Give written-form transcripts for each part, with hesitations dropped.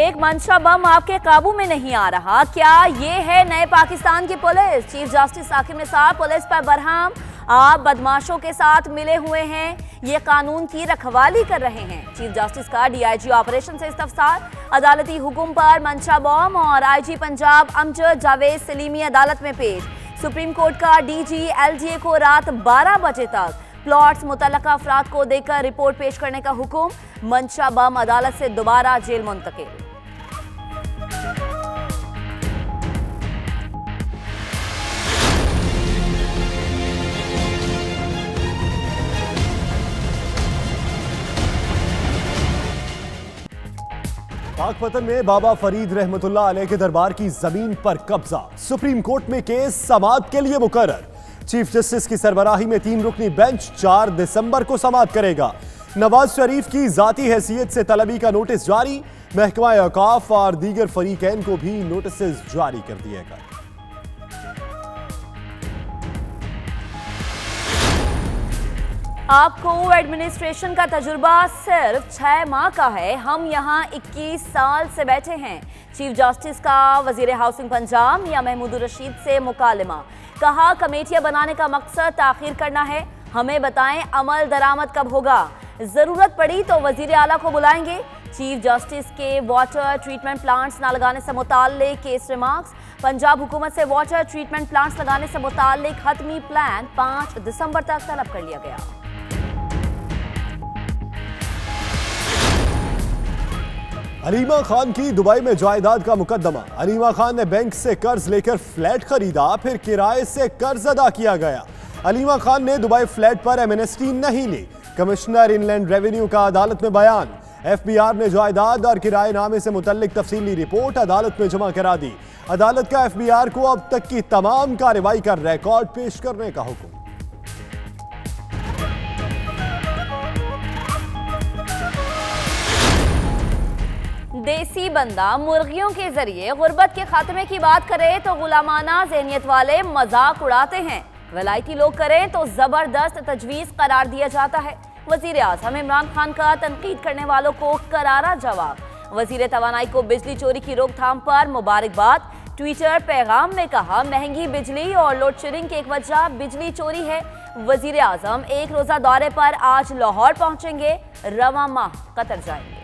एक मंशा बम आपके काबू में नहीं आ रहा, क्या ये है नए पाकिस्तान की police? Chief justice Saqib Nisar police पर बरहम, आप बदमाशों के साथ मिले हुए हैं, ये कानून की रखवाली कर रहे हैं। चीफ जस्टिस का डीआईजी ऑपरेशन से इस्तफसार, अदालती हुक्म पर मंशा बम और आईजी पंजाब अमजद जावेद सलीमी अदालत में पेश। सुप्रीम कोर्ट का डीजी एलजीए को रात 12 बजे तक प्लॉट्स मुतल्लका अफराद को देकर रिपोर्ट पेश करने का हुक्म। मंशा बम अदालत से दोबारा जेल मुंतकिल। पाकपतन में बाबा फरीद रहमतुल्लाह अलैह के दरबार की जमीन पर कब्जा, सुप्रीम कोर्ट में केस समाअत के लिए मुकर्रर। चीफ जस्टिस की सरबराही में 3 रुकनी बेंच 4 दिसंबर को समाअत करेगा। नवाज शरीफ की जाती हैसियत से तलबी का नोटिस जारी, महकमा औकाफ और दीगर फरीकैन को भी नोटिस जारी कर दिए गए। आपको एडमिनिस्ट्रेशन का तजुर्बा सिर्फ 6 माह का है, हम यहाँ 21 साल से बैठे हैं। चीफ जस्टिस का वजीर हाउसिंग पंजाब मियां महमूद रशीद से मुकालमा, कहा कमेटियां बनाने का मकसद ताखीर करना है, हमें बताएं अमल दरामद कब होगा, जरूरत पड़ी तो वजीर आला को बुलाएंगे। चीफ जस्टिस के वाटर ट्रीटमेंट प्लांट्स न लगाने से मुताल्लिक केस रिमार्क्स, पंजाब हुकूमत से वाटर ट्रीटमेंट प्लांट्स लगाने से मुताल्लिक हतमी प्लान 5 दिसंबर तक तलब कर लिया गया। अलीमा खान की दुबई में जायदाद का मुकदमा, अलीमा खान ने बैंक से कर्ज लेकर फ्लैट खरीदा, फिर किराए से कर्ज अदा किया गया। अलीमा खान ने दुबई फ्लैट पर एमनेस्टी नहीं ली, कमिश्नर इनलैंड रेवेन्यू का अदालत में बयान। एफबीआर ने जायदाद और किराएनामे से मुतल्लिक तफसीली रिपोर्ट अदालत में जमा करा दी। अदालत का एफबीआर को अब तक की तमाम कार्रवाई का रिकॉर्ड पेश करने का हुक्म। देसी बंदा मुर्गियों के जरिए गुर्बत के खात्मे की बात करे तो गुलामाना ज़हनियत वाले मजाक उड़ाते हैं, वलायती लोग करें तो जबरदस्त तजवीज़ करार दिया जाता है। वजीर आज़म इमरान खान का तनकीद करने वालों को करारा जवाब। वजीर तवानाई को बिजली चोरी की रोकथाम पर मुबारकबाद। ट्विटर पैगाम में कहा महंगी बिजली और लोड शेडिंग की एक वजह बिजली चोरी है। वजीर आज़म एक रोज़ा दौरे पर आज लाहौर पहुंचेंगे, रवां माह कतर जाएंगे।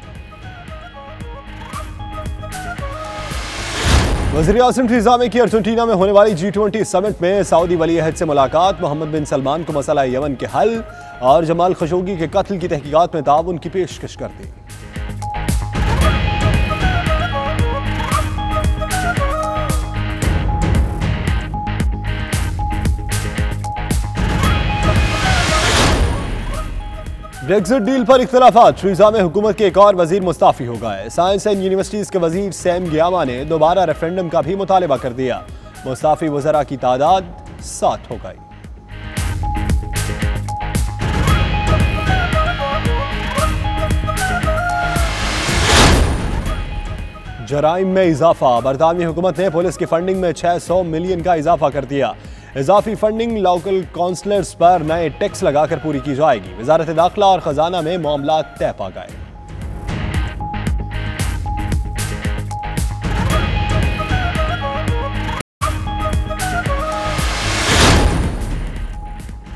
वज़ीर आज़म थेरेसा मे की अर्जेंटीना में होने वाली G20 समिट में सऊदी वली अहद से मुलाकात, मोहम्मद बिन सलमान को मसला यमन के हल और जमाल खशोगी के कत्ल की तहकीकात में ताउन की पेशकश कर दी। ब्रेक्जिट डील पर इख्तिलाफात, थेरेसा में हुकूमत के एक और वजीर मुस्ताफी हो गए। साइंस एंड यूनिवर्सिटीज के वजीर सैम गियामा ने दोबारा रेफरेंडम का भी मुतालबा कर दिया। मुस्ताफी वज़रा की तादाद 7 हो गई। जराइम में इजाफा, बरतानवी हुकूमत ने पुलिस की फंडिंग में 600 मिलियन का इजाफा कर दिया। इजाफी फंडिंग लोकल काउंसलर्स पर नए टैक्स लगाकर पूरी की जाएगी। वजारत दाखिला और खजाना में मामला तय पा गए।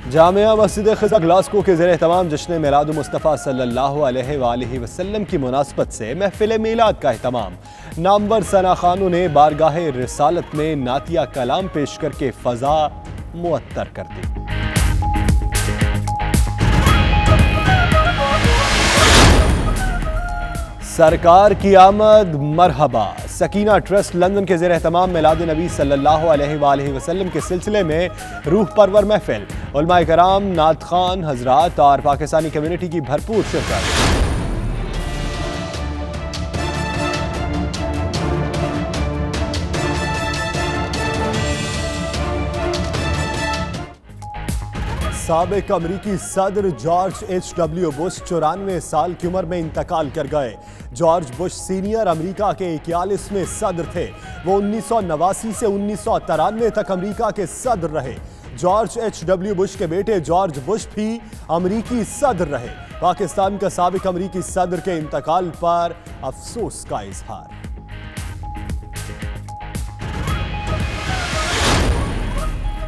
जामिया मस्जिद ख़िज़ा ग्लासगो के ज़ेर एहतमाम जश्न मिलाद मुस्तफ़ा सल्लल्लाहु अलैहि वसल्लम की मुनासबत से महफिल मीलाद का एहतमाम। नामवर सना खानों ने बारगाह रिसालत में नातिया कलाम पेश करके फ़ज़ा मुअत्तर कर दी। सरकार की आमद मरहबा, सकीना ट्रस्ट लंदन के ज़ेर एहतमाम मिलाद नबी सल्लल्लाहु अलैहि वसल्लम के सिलसिले में रूह परवर महफिल, उलमाए कराम, नात खान हजरात और पाकिस्तानी कम्युनिटी की भरपूर शिरकत। साबिक अमरीकी सदर जॉर्ज H.W. बुश 94 साल की उम्र में इंतकाल कर गए। जॉर्ज बुश सीनियर अमेरिका के 41वें सदर थे। वो 1989 से 1993 तक अमेरिका के सदर रहे। George H.W. बुश के बेटे जॉर्ज बुश भी अमेरिकी सदर रहे। पाकिस्तान का साबिक अमरीकी सदर के इंतकाल पर अफसोस का इजहार।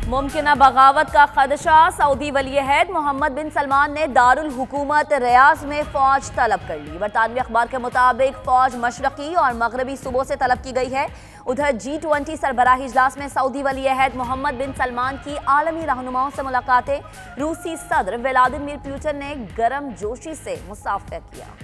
मुमकिन बगावत का खदशा, सऊदी वली-ए-अहद मोहम्मद बिन सलमान ने दारुल हुकूमत रियाज में फौज तलब कर ली। बरतानवी अखबार के मुताबिक फौज मशरकी और मगरबी सूबों से तलब की गई है। उधर G20 सरबराही इजलास में सऊदी वली-ए-अहद मोहम्मद बिन सलमान की आलमी रहनुमाओं से मुलाकातें। रूसी सदर व्लादिमीर पुतिन ने गर्म जोशी से मुसाफिर किया।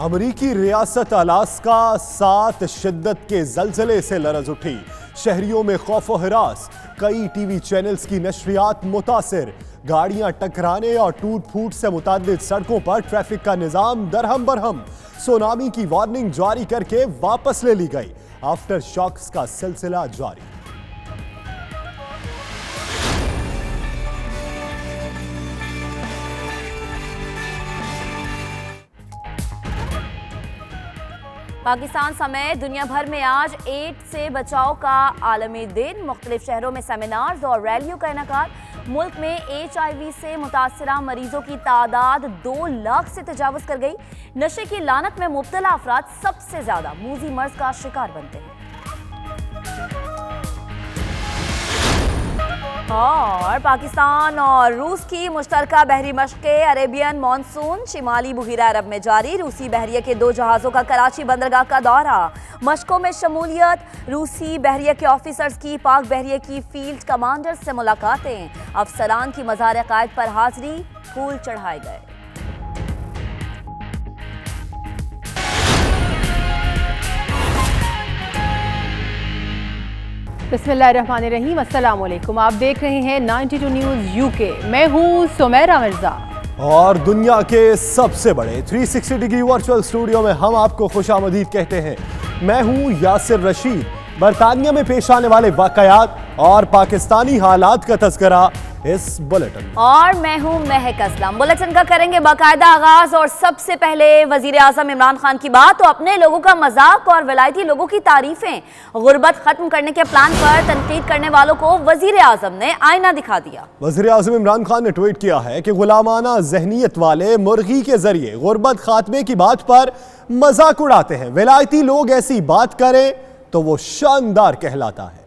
अमरीकी रियासत अलास्का 7 शिद्दत के जलजले से लरज उठी। शहरियों में खौफ व हिरास, कई टीवी चैनल्स की नशरियात मुतासिर। गाड़ियां टकराने और टूट फूट से मुतादिद सड़कों पर ट्रैफिक का निजाम दरहम बरहम। सुनामी की वार्निंग जारी करके वापस ले ली गई। आफ्टर शॉक्स का सिलसिला जारी। पाकिस्तान समेत दुनिया भर में आज एड्स से बचाव का आलमी दिन। मुख्तलिफ शहरों में सेमिनार्स और रैलियों का इनेकाद। मुल्क में HIV से मुतासरा मरीजों की तादाद 2 लाख से तजावुज कर गई। नशे की लानत में मुब्तला अफराद सबसे ज्यादा मूजी मर्ज का शिकार बनते हैं। और पाकिस्तान और रूस की मुश्तरका बहरी मशक़ें, अरेबियन मानसून शिमाली बुहिरा अरब में जारी। रूसी बहरिया के 2 जहाज़ों का कराची बंदरगाह का दौरा। मशकों में शमूलियत, रूसी बहरिया के ऑफिसर्स की पाक बहरिया की फील्ड कमांडर्स से मुलाकातें। अफसरान की मज़ार क़ायद पर हाजिरी, फूल चढ़ाए गए। बिस्मिल्लाहिर्रहमानिर्रहीम, अस्सलाम वालेकुम। आप देख रहे हैं 92 न्यूज़ UK। मैं हूँ सुमेरा मिर्जा और दुनिया के सबसे बड़े 360 डिग्री वर्चुअल स्टूडियो में हम आपको खुशामदीद कहते हैं। मैं हूँ यासिर रशीद। बरतानिया में पेश आने वाले वाकयात और पाकिस्तानी हालात का तज़किरा इस बुलेटिन। और मैं हूं महक असलम। बुलेटिन का करेंगे बाकायदा आगाज। और सबसे पहले वजीर आजम इमरान खान की बात। तो अपने लोगों का मजाक और विलायती लोगों की तारीफें, गुर्बत खत्म करने के प्लान पर तनकीद करने वालों को वजीर आजम ने आईना दिखा दिया। वजीर आजम इमरान खान ने ट्वीट किया है कि गुलामाना जहनीत वाले मुर्गी के जरिए गुर्बत खात्मे की बात पर मजाक उड़ाते हैं। विलायती लोग ऐसी बात करें तो वो शानदार कहलाता है।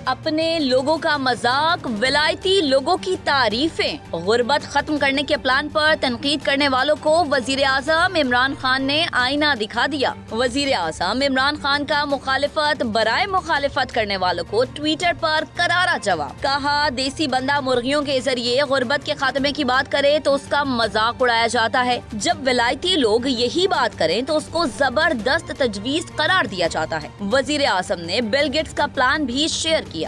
अपने लोगों का मजाक, विलायती लोगों की तारीफें, गुर्बत खत्म करने के प्लान पर तनकीद करने वालों को वजीर आजम इमरान खान ने आईना दिखा दिया। वजीर आजम इमरान खान का मुखालिफत बराए मुखालिफत करने वालों को ट्विटर पर करारा जवाब। कहा, देसी बंदा मुर्गियों के जरिए गुर्बत के खात्मे की बात करे तो उसका मजाक उड़ाया जाता है। जब विलायती लोग यही बात करें तो उसको जबरदस्त तजवीज करार दिया जाता है। वजीर आजम ने बिल गेट्स का प्लान भी शेयर किया।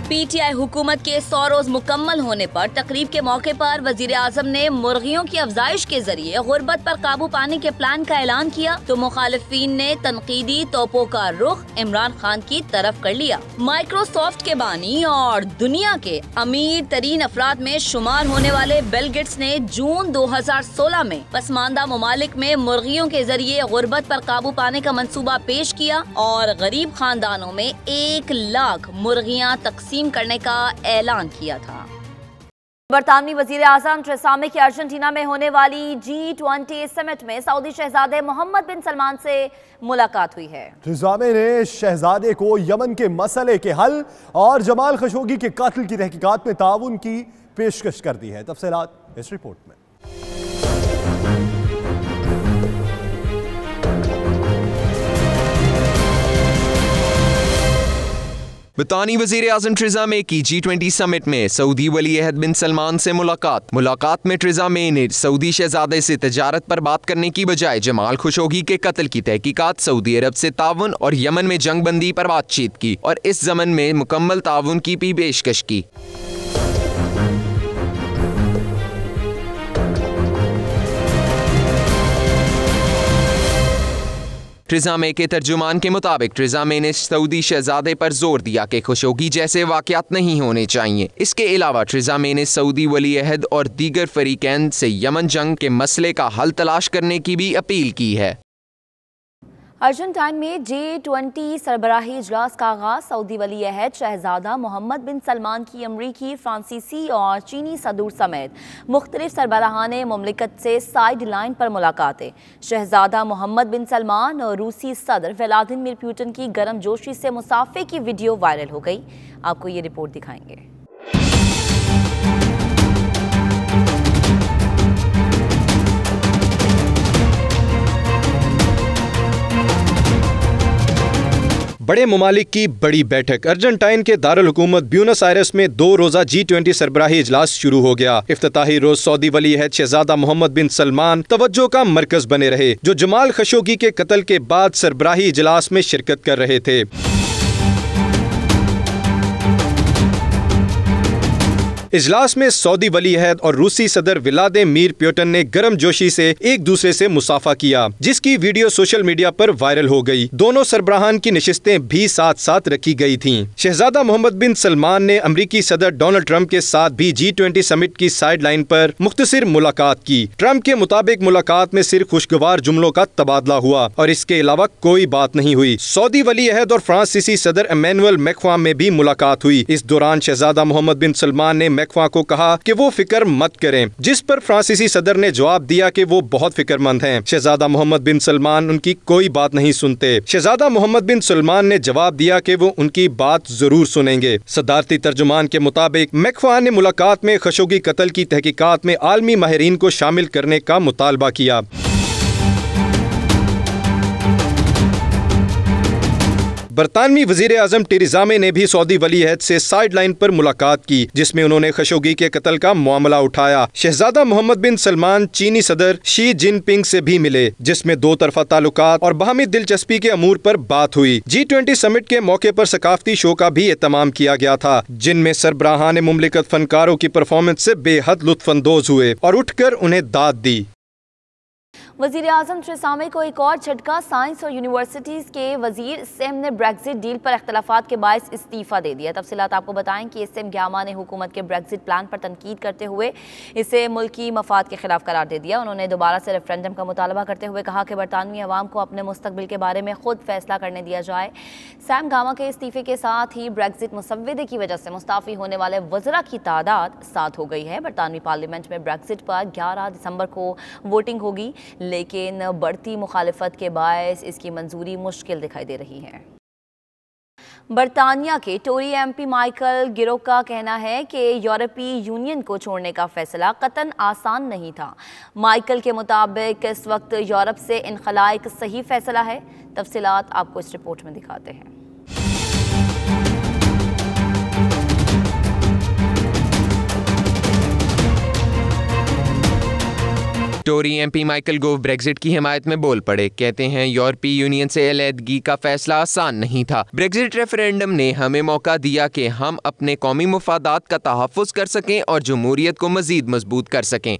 PTI हुकूमत के 100 रोज मुकम्मल होने पर तकरीब के मौके पर वजीर आजम ने मुर्गियों की अफजाइश के जरिए गुर्बत पर काबू पाने के प्लान का ऐलान किया तो मुखालिफिन ने तनकीदी तोपों का रुख इमरान खान की तरफ कर लिया। माइक्रोसॉफ्ट के बानी और दुनिया के अमीर तरीन अफराद में शुमार होने वाले बिल गेट्स ने जून 2016 में पसमानदा ममालिक में मुर्गियों के जरिए गुर्बत पर काबू पाने का मंसूबा पेश किया और गरीब खानदानों में 1 लाख मुर्गियाँ तकसीम करने का ऐलान किया था। बरतानवी वजीर आजम टेरेसा मे की अर्जेंटीना में होने वाली G20 समिट में सऊदी शहजादे मोहम्मद बिन सलमान से मुलाकात हुई है। टेरेसा मे ने शहजादे को यमन के मसले के हल और जमाल खशोगी के कत्ल की तहकीकात में ताउन की पेशकश कर दी है। तफसीलात इस रिपोर्ट में। बरतानी वज़ीर आज़म टेरेसा मे की G20 समिट में सऊदी वली-ए-अहद बिन सलमान से मुलाकात में टेरेसा मे ने सऊदी शहजादे से तजारत पर बात करने की बजाय जमाल खशोगी के कत्ल की तहकीकात, सऊदी अरब से ताउन और यमन में जंग बंदी पर बातचीत की और इस ज़मन में मुकम्मल ताउन की भी पेशकश की। ट्रिजा मे के तर्जुमान के मुताबिक ट्रिजा मे ने सऊदी शहजादे पर जोर दिया कि खुशोगी जैसे वाकयात नहीं होने चाहिए। इसके अलावा ट्रिजा मे ने सऊदी वली अहद और दीगर फरीकैन से यमन जंग के मसले का हल तलाश करने की भी अपील की है। अर्जेंटाइन में G20 सरबराही इजलास का आगाज सऊदी वली अहद शहजादा मोहम्मद बिन सलमान की अमरीकी, फ्रांसीसी और चीनी सदूर समेत मुख्तलिफ सरबराहान मुमलिकत से साइड लाइन पर मुलाकातें। शहजादा मोहम्मद बिन सलमान और रूसी सदर व्लादिमीर पुतिन की गर्मजोशी से मुसाफे की वीडियो वायरल हो गई। आपको ये रिपोर्ट दिखाएंगे। बड़े ममालिक की बड़ी बैठक। अर्जेंटाइन के दारुल हुकूमत ब्यूनस आयरस में 2 रोज़ा G20 सरबराही इजलास शुरू हो गया। इफ्तिताही रोज सऊदी वली अहद शहजादा मोहम्मद बिन सलमान तवज्जो का मरकज बने रहे, जो जमाल खशोगी के कत्ल के बाद सरबराही इजलास में शिरकत कर रहे थे। इजलास में सऊदी वली अहद और रूसी सदर व्लादिमीर पुतिन ने गर्मजोशी से एक दूसरे से मुसाफा किया, जिसकी वीडियो सोशल मीडिया पर वायरल हो गई। दोनों सरबराहान की नशिस्तें भी साथ साथ रखी गई थीं। शहजादा मोहम्मद बिन सलमान ने अमरीकी सदर डोनाल्ड ट्रंप के साथ भी G20 समिट की साइड लाइन पर मुख्तसर मुलाकात की। ट्रंप के मुताबिक मुलाकात में सिर्फ खुशगवार जुमलों का तबादला हुआ और इसके अलावा कोई बात नहीं हुई। सऊदी वली अहद और फ्रांसीसी सदर इमैनुअल मैक्रों में भी मुलाकात हुई। इस दौरान शहजादा मोहम्मद बिन सलमान ने मैक्रों को कहा कि वो फिक्र मत करें, जिस पर फ्रांसीसी सदर ने जवाब दिया कि वो बहुत फिक्रमंद हैं। शहजादा मोहम्मद बिन सलमान उनकी कोई बात नहीं सुनते। शहजादा मोहम्मद बिन सलमान ने जवाब दिया कि वो उनकी बात जरूर सुनेंगे। सदारती तर्जुमान के मुताबिक मैक्रों ने मुलाकात में खशोगी कत्ल की तहकीकात में आलमी माहिरीन को शामिल करने का मुतालबा किया। बरतानवी वजीर आजम टेरेसा मे ने भी सऊदी वली अहद से साइड लाइन पर मुलाकात की, जिसमें उन्होंने खशोगी के कत्ल का मामला उठाया। शहजादा मोहम्मद बिन सलमान चीनी सदर शी जिनपिंग से भी मिले, जिसमें 2 तरफा ताल्लुकात और बाहमी दिलचस्पी के अमूर पर बात हुई। G20 समिट के मौके पर सकाफती शो का भी एहतमाम किया गया था, जिनमें सरबराहान मुमलिकत फनकारों की परफॉर्मेंस से बेहद लुत्फानंदोज हुए और उठकर उन्हें दाद दी। वजीर आजम थेरेसा मे को एक और झटका। साइंस और यूनिवर्सिटीज़ के वजीर सेम ने ब्रेक्जिट डील पर अख्तलाफात के बायस इस्तीफ़ा दे दिया। तफसीलात आपको बताएं कि सेम ग्यामा ने हुकूमत के ब्रेक्जिट प्लान पर तनकीद करते हुए इसे मुल्की मफाद के खिलाफ करार दे दिया। उन्होंने दोबारा से रेफरेंडम का मुतालबा करते हुए कहा कि बरतानवी अवाम को अपने मुस्तकबिल के बारे में खुद फैसला करने दिया जाए। सैम गामा के इस्तीफ़े के साथ ही ब्रेक्जिट मुसव्वदे की वजह से मुस्ताफ़ी होने वाले वज़रा की तादाद 7 हो गई है। बरतानवी पार्लियामेंट में ब्रेक्जिट पर 11 दिसंबर को वोटिंग होगी, लेकिन बढ़ती मुखालिफत के बायस इसकी मंजूरी मुश्किल दिखाई दे रही है। बरतानिया के टोरी MP माइकल गिरोह का कहना है कि यूरोपीय यूनियन को छोड़ने का फैसला कतन आसान नहीं था। माइकल के मुताबिक इस वक्त यूरोप से इनखला एक सही फैसला है। तफसीलात आपको इस रिपोर्ट में दिखाते हैं। टोरी MP माइकल गोव ब्रेक्जिट की हिमायत में बोल पड़े। कहते हैं यूरोपीय यूनियन से अलहदगी का फैसला आसान नहीं था। ब्रेक्जिट रेफरेंडम ने हमें मौका दिया कि हम अपने कौमी मुफादात का तहफ़्फ़ुज़ कर सकें और जमहूरियत को मज़ीद मजबूत कर सकें।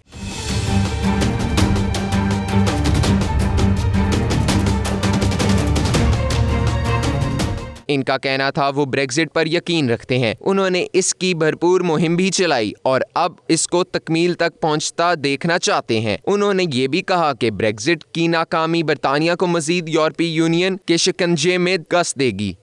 इनका कहना था वो ब्रेक्जिट पर यकीन रखते हैं। उन्होंने इसकी भरपूर मुहिम भी चलाई और अब इसको तकमील तक पहुंचता देखना चाहते हैं। उन्होंने ये भी कहा कि ब्रेक्जिट की नाकामी बरतानिया को मजीद यूरोपीय यूनियन के शिकंजे में कस देगी।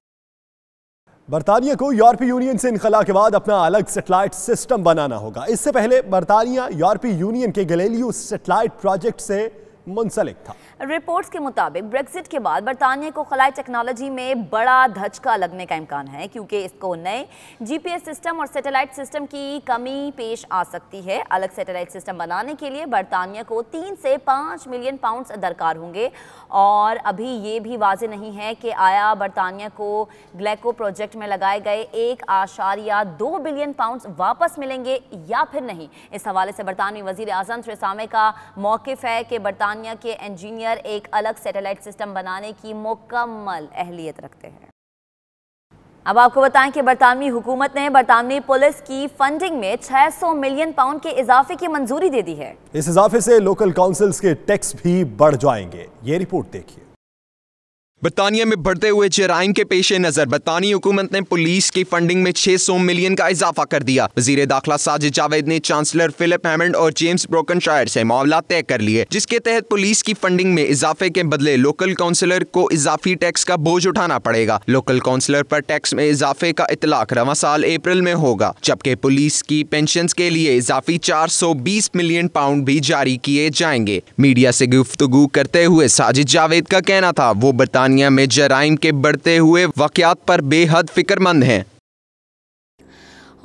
बरतानिया को यूरोपीय यूनियन से इनखला के बाद अपना अलग सैटेलाइट सिस्टम बनाना होगा। इससे पहले बरतानिया यूरोपीय यूनियन के गैलीलियो सैटेलाइट प्रोजेक्ट से मुंसलिक था। रिपोर्ट्स के मुताबिक ब्रेक्जिट के बाद बरतानिया को खलाई टेक्नोलॉजी में बड़ा धचका लगने का इम्कान है, क्योंकि इसको नए GPS सिस्टम और सैटेलाइट सिस्टम की कमी पेश आ सकती है। अलग सैटेलाइट सिस्टम बनाने के लिए बरतानिया को 3 से 5 मिलियन पाउंड्स दरकार होंगे और अभी ये भी वाज़ेह नहीं है कि आया बरतानिया को ग्लेको प्रोजेक्ट में लगाए गए 1.2 बिलियन पाउंड्स वापस मिलेंगे या फिर नहीं। इस हवाले से बरतानवी वज़ीर आज़म थेरेसा मे का मौक़िफ़ है कि बरतानिया के इंजीनियर एक अलग सैटेलाइट सिस्टम बनाने की मुकम्मल अहलियत रखते हैं। अब आपको बताएं कि बरतानवी हुकूमत ने बरतानवी पुलिस की फंडिंग में 600 मिलियन पाउंड के इजाफे की मंजूरी दे दी है। इस इजाफे से लोकल काउंसिल्स के टैक्स भी बढ़ जाएंगे। ये रिपोर्ट देखिए। बरतानिया में बढ़ते हुए जराइम के पेश नजर बरतानी हुकूमत ने पुलिस की फंडिंग में 600 मिलियन का इजाफा कर दिया। वजीर दाखिला साजिद जावेद ने चांसलर फिलिप हैमंड और जेम्स ब्रोकनशायर से मामला तय कर लिए, जिसके तहत पुलिस की फंडिंग में इजाफे के बदले लोकल काउंसिलर को इजाफी टैक्स का बोझ उठाना पड़ेगा। लोकल काउंसिलर पर टैक्स में इजाफे का इतलाक रवां साल अप्रैल में होगा, जबकि पुलिस की पेंशन के लिए इजाफी 420 मिलियन पाउंड भी जारी किए जाएंगे। मीडिया से गुफ्तगू करते हुए साजिद जावेद का कहना था वो बरतानिया में जराइम के बढ़ते हुए वाकयात पर बेहद फिक्रमंद हैं।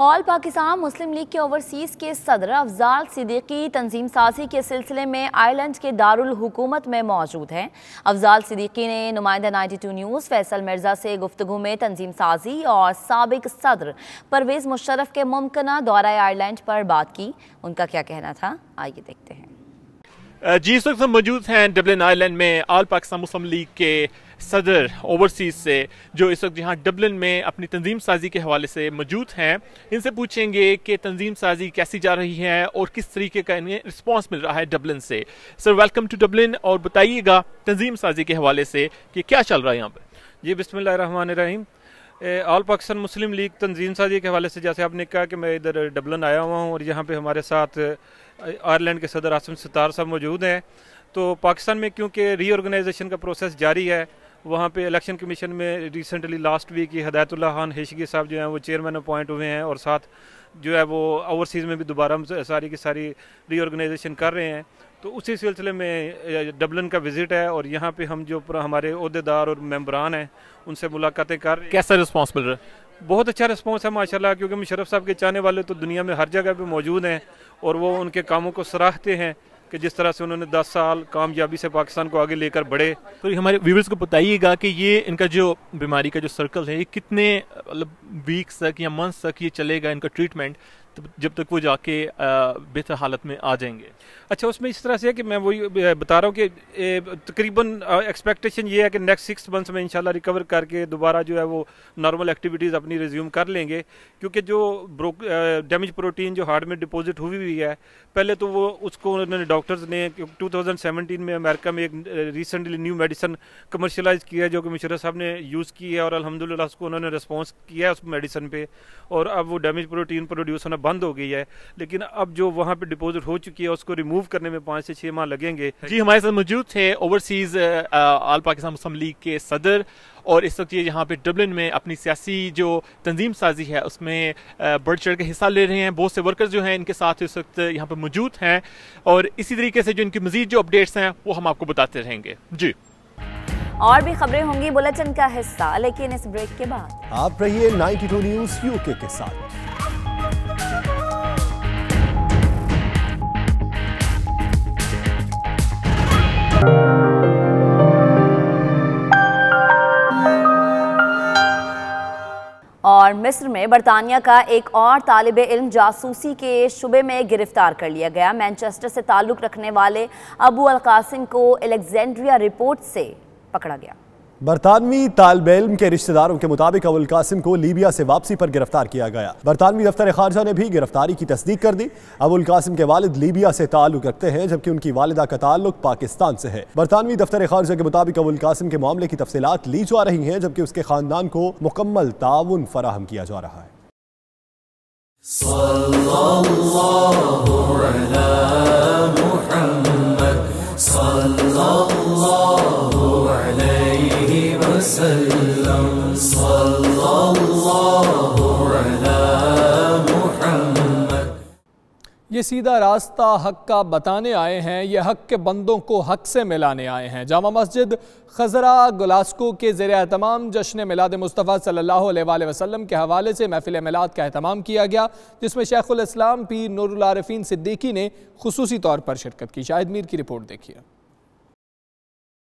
ऑल पाकिस्तान मुस्लिम लीग के ओवरसीज के सदर अफजाल सिद्दीकी तंजीम साजी के सिलसिले में आयरलैंड के दारुल हुकूमत में मौजूद हैं। अफजाल सिद्दीकी ने नुमाइंदा 92 न्यूज़ फैसल मिर्जा से गुफ्तगू में तंजीम साजी और साबिक सदर परवेज मुशर्रफ के मुमकिना दौरा आयरलैंड पर बात की। उनका क्या कहना था, आइए देखते हैं। जी, इस वक्त हम मौजूद हैं डबलिन आइलैंड में ऑल पाकिस्तान मुस्लिम लीग के सदर ओवरसीज से, जो इस वक्त यहाँ डबलिन में अपनी तंजीम साजी के हवाले से मौजूद हैं। इनसे पूछेंगे कि तंजीम साजी कैसी जा रही है और किस तरीके का इन्हें रिस्पांस मिल रहा है डबलिन से। सर, वेलकम टू डबलिन, और बताइएगा तंजीम साजी के हवाले से कि क्या चल रहा है यहाँ पर। जी, बिस्मिल्लाहिर्रहमानिर्रहीम। ऑल पाकिस्तान मुस्लिम लीग तंजीम साजी के हवाले से जैसे आपने कहा कि मैं इधर डबलिन आया हुआ हूँ और यहाँ पे हमारे साथ आयरलैंड के सदर आसिम सितार साहब मौजूद हैं। तो पाकिस्तान में क्योंकि रीऑर्गेनाइजेशन का प्रोसेस जारी है, वहाँ पे इलेक्शन कमीशन में रिसेंटली लास्ट वीक ही हिदायतुल्लाह खान हेशगी साहब जो हैं वो चेयरमैन अपॉइंट हुए हैं, और साथ जो है वो ओवरसीज़ में भी दोबारा सारी की सारी रीऑर्गेनाइजेशन कर रहे हैं। तो उसी सिलसिले में डबलिन का विजिट है और यहाँ पे हम जो हमारे ओहदेदार और मेंबरान हैं उनसे मुलाकातें कर रहे हैं। कैसा रिस्पांस मिल रहा है? बहुत अच्छा रिस्पांस है माशाल्लाह, क्योंकि मुशर्रफ साहब के चाहने वाले तो दुनिया में हर जगह पे मौजूद हैं और वो उनके कामों को सराहते हैं कि जिस तरह से उन्होंने 10 साल कामयाबी से पाकिस्तान को आगे लेकर बढ़े। तो हमारे व्यूअर्स को बताइएगा कि ये इनका जो बीमारी का जो सर्कल है, ये कितने मतलब वीक्स तक या मंथ्स तक ये चलेगा इनका ट्रीटमेंट, जब तक वो जाके बेहतर हालत में आ जाएंगे? अच्छा, उसमें इस तरह से है कि मैं वही बता रहा हूँ कि तकरीबन एक्सपेक्टेशन ये है कि नेक्स्ट 6 मंथ्स में इंशाल्लाह रिकवर करके दोबारा जो है वो नॉर्मल एक्टिविटीज़ अपनी रिज्यूम कर लेंगे। क्योंकि जो डैमेज प्रोटीन जो हार्ट में डिपॉजिट हुई है, पहले तो वो उसको उन्होंने डॉक्टर्स ने 2017 में अमेरिका में एक रिसेंटली न्यू मेडिसिन कमर्शलाइज किया है जो कि मुशर्रफ साहब ने यूज़ की है, और अल्हम्दुलिल्लाह उसको उन्होंने रिस्पॉन्स किया है उस मेडिसिन पे, और अब वो डैमेज प्रोटीन प्रोड्यूस होना बंद हो गई है। लेकिन अब जो वहाँ पे डिपॉजिट हो चुकी है उसको रिमूव करने में 5 से 6 माह लगेंगे। जी, हमारे साथ मौजूद थे ओवरसीज ऑल पाकिस्तान मुस्लिम लीग के सदर, और इस वक्त ये यहाँ पे डबलिन में अपनी सियासी जो तंजीम साजी है उसमें बढ़ चढ़ के हिस्सा ले रहे हैं। बहुत से वर्कर्स जो हैं इनके साथ इस वक्त यहाँ पे मौजूद हैं, और इसी तरीके से जो इनकी मजीद जो अपडेट्स हैं वो हम आपको बताते रहेंगे। जी, और भी खबरें होंगी बुलेटिन का हिस्सा, लेकिन इस ब्रेक के बाद आप रहिए 92 न्यूज़ यूके के साथ। और मिस्र में बरतानिया का एक और तालिबे इल्म जासूसी के शुबे में गिरफ्तार कर लिया गया। मैनचेस्टर से ताल्लुक रखने वाले अबू अल कासिम को अलेक्जेंड्रिया रिपोर्ट से पकड़ा गया। बरतानवी तालिबे इल्म के रिश्तेदारों के मुताबिक अबुल कासिम को लीबिया से वापसी पर गिरफ्तार किया गया। बरतानवी दफ्तर खारजा ने भी गिरफ्तारी की तस्दीक कर दी। अबुल कासिम के वालिद लीबिया से ताल्लुक रखते हैं, जबकि उनकी वालिदा का ताल्लुक पाकिस्तान से है। बरतानवी दफ्तर खारजा के मुताबिक अबुल कासिम के मामले की तफसीलात ली जा रही हैं, जबकि उसके खानदान को मुकम्मल ताउन फराहम किया जा रहा है। ये सीधा रास्ता हक का बताने आए हैं, ये हक के बंदों को हक से मिलाने आए हैं। जामा मस्जिद खजरा ग्लास्को के ज़ेर एहतमाम जश्न मिलाद मुस्तफ़ा सल्लल्लाहु अलैहि वसल्लम के हवाले से महफिल मिलाद का एहतमाम किया गया, जिसमें शेखुल इस्लाम पीर नूरुल आरिफीन सिद्दीकी ने खुसूसी तौर पर शिरकत की। शाहिद मीर की रिपोर्ट देखिए।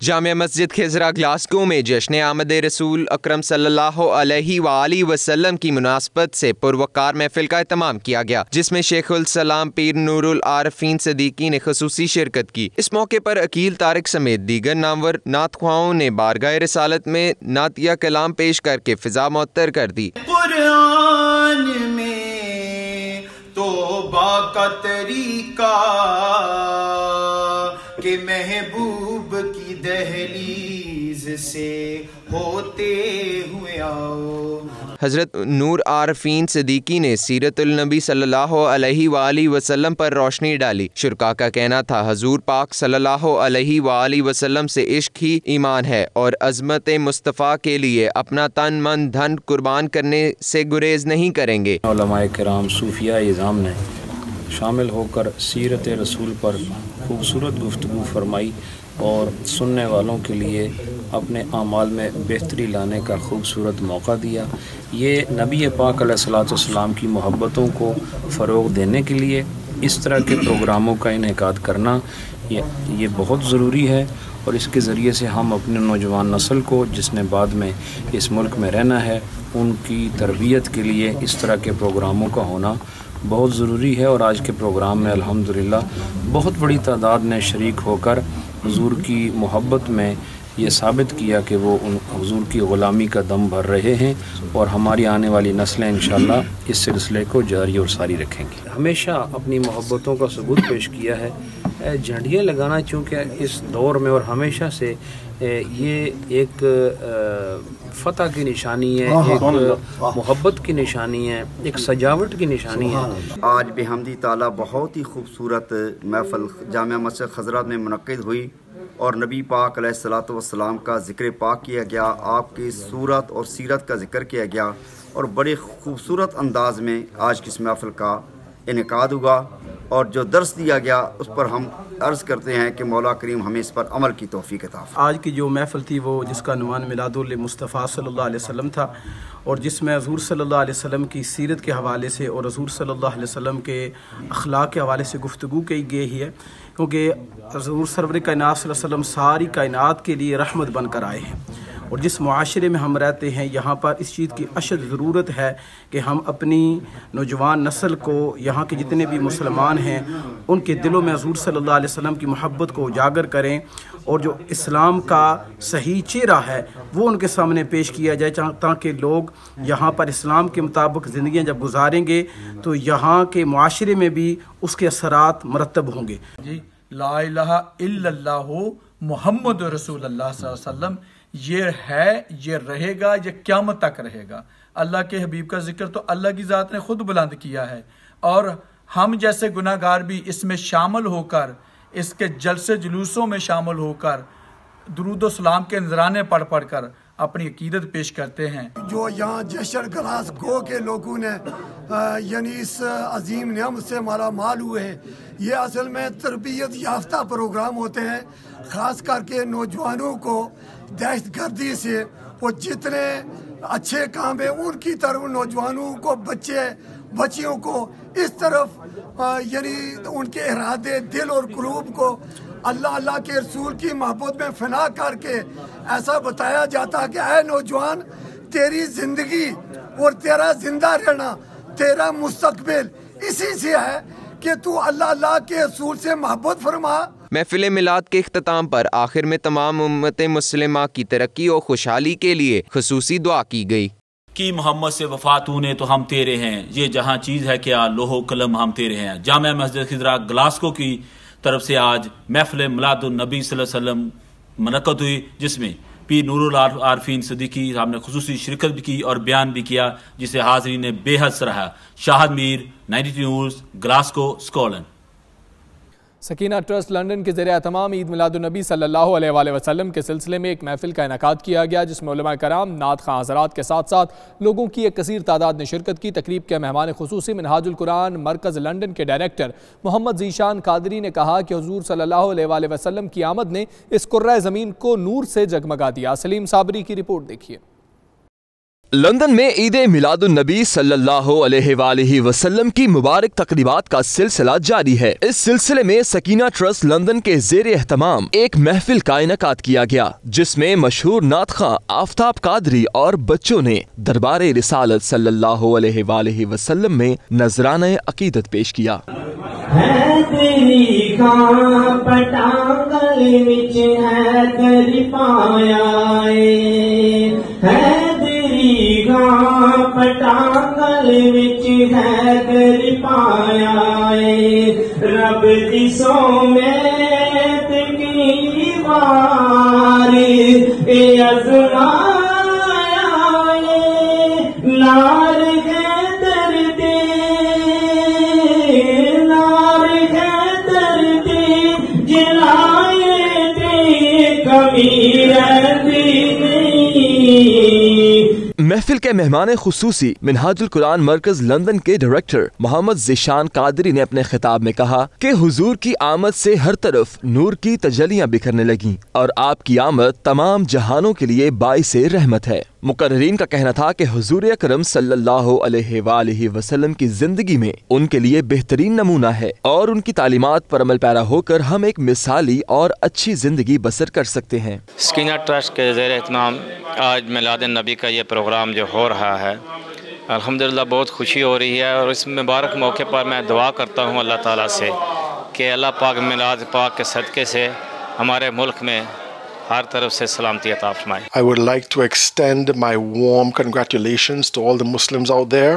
जामिया मस्जिद खिजरा ग्लासगो में जश्न आमद रसूल अकरम सल्लल्लाहु अलैहि वसल्लम की मुनासबत से पुरवकार महफिल का एहतमाम किया गया, जिसमें शेखुल सलाम पीर नूरुल आरिफीन सिद्दीकी ने खुसूसी शिरकत की। इस मौके पर अकील तारिक समेत दीगर नामवर नातख्वाओं ने बारगाह रिसालत में नातिया कलाम पेश करके फिजा मुअत्तर कर दी। कुरान में तौबा का तरीका के महबूब की दहलीज से होते हुए आओ। हजरत नूर आरफीन सिद्दीकी ने सीरतुल नबी सल्लल्लाहु अलैहि वाली वसल्लम पर रोशनी डाली। शुरका का कहना था हजूर पाक सल्लल्लाहु अलैहि वाली वसल्लम से इश्क ही ईमान है और अज़मत मुस्तफ़ा के लिए अपना तन मन धन कुर्बान करने से गुरेज नहीं करेंगे। उलमाए किराम सूफिया इज़ाम ने शामिल होकर सीरत रसूल पर खूबसूरत गुफ्तगू फरमाई और सुनने वालों के लिए अपने आमाल में बेहतरी लाने का खूबसूरत मौका दिया। ये नबी पाक अलैहिस्सलाम की मोहब्बतों को फ़रोग़ देने के लिए इस तरह के प्रोग्रामों का इनेकाद करना ये बहुत ज़रूरी है और इसके ज़रिए से हम अपने नौजवान नस्ल को, जिसने बाद में इस मुल्क में रहना है, उनकी तरबियत के लिए इस तरह के प्रोग्रामों का होना बहुत ज़रूरी है। और आज के प्रोग्राम में अल्हम्दुलिल्लाह बहुत बड़ी तादाद ने शरीक होकर हुजूर की मोहब्बत में ये साबित किया कि वो उन हुजूर की ग़ुलामी का दम भर रहे हैं और हमारी आने वाली नस्लें इंशाअल्लाह इस सिलसिले को जारी और सारी रखेंगी। हमेशा अपनी मोहब्बतों का सबूत पेश किया है। झंडियाँ लगाना चूँकि इस दौर में और हमेशा से ये एक फ़तह की निशानी है, एक मोहब्बत की निशानी है, एक सजावट की निशानी है। आज बेहमदी ताला बहुत ही खूबसूरत महफ़िल जामिया मस्जिद खज़रात में मुनक़्क़िद हुई और नबी पाक अलैहिस्सलातु वस्सलाम का ज़िक्र पाक किया गया, आपकी सूरत और सीरत का ज़िक्र किया गया और बड़े खूबसूरत अंदाज में आज की इस महफ़िल का इनेकाद हुआ और जो दर्स दिया गया उस पर हम अर्ज़ करते हैं कि मौला करीम हमें इस पर अमल की तौफ़ीक़ अता फ़रमाए। आज की जो महफ़िल थी वो जिसका उन्वान मिलादुल मुस्तफ़ा सल्लल्लाहु अलैहि वसल्लम था और जिसमें हज़ूर सल्लल्लाहु अलैहि वसल्लम की सीरत के हवाले से और हज़ूर सल्लल्लाहु अलैहि वसल्लम के अखलाक के हवाले से गुफ्तगू की गई है, क्योंकि हज़ूर सरवर कायनात सल्लल्लाहु अलैहि वसल्लम सारी कायनात के लिए रहमत बनकर आए हैं और जिस मुआशरे में हम रहते हैं यहाँ पर इस चीज़ की अशद ज़रूरत है कि हम अपनी नौजवान नस्ल को, यहाँ के जितने भी मुसलमान हैं, उनके दिलों में हज़ूर सल्लल्लाहु अलैहि वसल्लम की मोहब्बत को उजागर करें और जो इस्लाम का सही चेहरा है वो उनके सामने पेश किया जाए, ताकि लोग यहाँ पर इस्लाम के मुताबिक ज़िंदगियाँ जब गुजारेंगे तो यहाँ के मुआशरे में भी उसके असरात मरतब होंगे। जी ला इलाहा इल्लल्लाहु मुहम्मद रसूलुल्लाह सल्लल्लाहु अलैहि वसल्लम ये है, ये रहेगा, ये क़यामत तक रहेगा। अल्लाह के हबीब का जिक्र तो अल्लाह की ज़ात ने खुद बुलंद किया है और हम जैसे गुनाहगार भी इसमें शामिल होकर, इसके जलसे जुलूसों में शामिल होकर, दुरूद सलाम के नजराने पढ़ पढ़ कर अपनी अकीदत पेश करते हैं। जो यहाँ जशर ग्लासगो के लोगों ने यानी इस अजीम नियम से माला माल हुए हैं, ये असल में तरबियत याफ्ता प्रोग्राम होते हैं, ख़ास करके नौजवानों को दहशतगर्दी से वो जितने अच्छे काम है उनकी तरफ नौजवानों को, बच्चियों को इस तरफ यानी उनके इरादे दिल और कुलूब को अल्लाह के रसूल की मोहब्बत में फना करके ऐसा बताया जाता कि ऐ नौजवान, तेरी जिंदगी और तेरा जिंदा रहना, तेरा मुस्तकबिल इसी से है कि तू अल्लाह के रसूल से मोहब्बत फरमा। महफिल मिलाद के इख्तिताम पर आखिर में तमाम उम्मत मुस्लिमा की तरक्की और खुशहाली के लिए खुसूसी दुआ की गई कि मोहम्मद से वफात होने तो हम तेरे हैं, ये जहाँ चीज़ है क्या लोहो कलम हम तेरे हैं। जामिया मस्जिद खिजरा ग्लासगो की तरफ से आज महफिल मिलादुन नबी सल्लल्लाहु अलैहि वसल्लम मुनक़्क़द हुई, जिसमें पीर नूरुल आरफीन सिद्दीकी साहब ने खुसूसी शिरकत भी की और बयान भी किया, जिसे हाज़रीन ने बेहद सराहा। Shahid Mir, 92 news, Glasgow, Scotland. Sakina trust London के ज़रिए तमाम ईद मिलादुन्नबी सल्लल्लाहु अलैहि वसल्लम के सिलसिले में एक महफिल का इनेकाद किया गया, जिसमें उलमा कराम, नात खां हज़रात के साथ साथ लोगों की एक कसीर तादाद ने शिरकत की। तकरीब के मेहमान खुसूसी मिनहाजुल कुरान मरकज़ लंदन के डायरेक्टर मोहम्मद ज़ीशान कादरी ने कहा कि हुज़ूर सल्लल्लाहु अलैहि वसल्लम की आमद ने इस कुर्रा ज़मीन को नूर से जगमगा दिया। सलीम साबरी की रिपोर्ट देखिए। लंदन में ईद मिलादुन्नबी सल्लल्लाहु अलैहि वसल्लम की मुबारक तकरीबात का सिलसिला जारी है। इस सिलसिले में सकीना ट्रस्ट लंदन के ज़ेर एहतमाम एक महफिल का इनेकाद किया गया, जिसमें मशहूर नात खां आफताब कादरी और बच्चों ने दरबारे रिसालत सल्लल्लाहु अलैहि वसल्लम में नजराना अकीदत पेश किया। पटांगल विच है कर पाया रब दी सोमेत की वार महफिल के मेहमान खुसूसी मिनहाजुल कुरान मरकज लंदन के डायरेक्टर मोहम्मद ज़ीशान कादरी ने अपने खिताब में कहा कि हुजूर की आमद से हर तरफ नूर की तजलियां बिखरने लगी और आपकी आमद तमाम जहानों के लिए बाइसे रहमत है। मुकर्रिरीन का कहना था कि हुजूर अकरम सल्लल्लाहु अलैहि वसल्लम की जिंदगी में उनके लिए बेहतरीन नमूना है और उनकी तालीमात पर अमल पैरा होकर हम एक मिसाली और अच्छी जिंदगी बसर कर सकते हैं। सकीना ट्रस्ट के ज़ेरे इत्मीनान आज मिलाद नबी का ये प्रोग्राम जो हो रहा है, अल्हम्दुलिल्लाह बहुत खुशी हो रही है और इस मुबारक मौके पर मैं दुआ करता हूँ अल्लाह ताला से कि अल्लाह पाक मिलाद पाक के सदक़े से हमारे मुल्क में हर तरफ से सलामती अता फरमाए। I would like to extend my warm congratulations to all the Muslims out there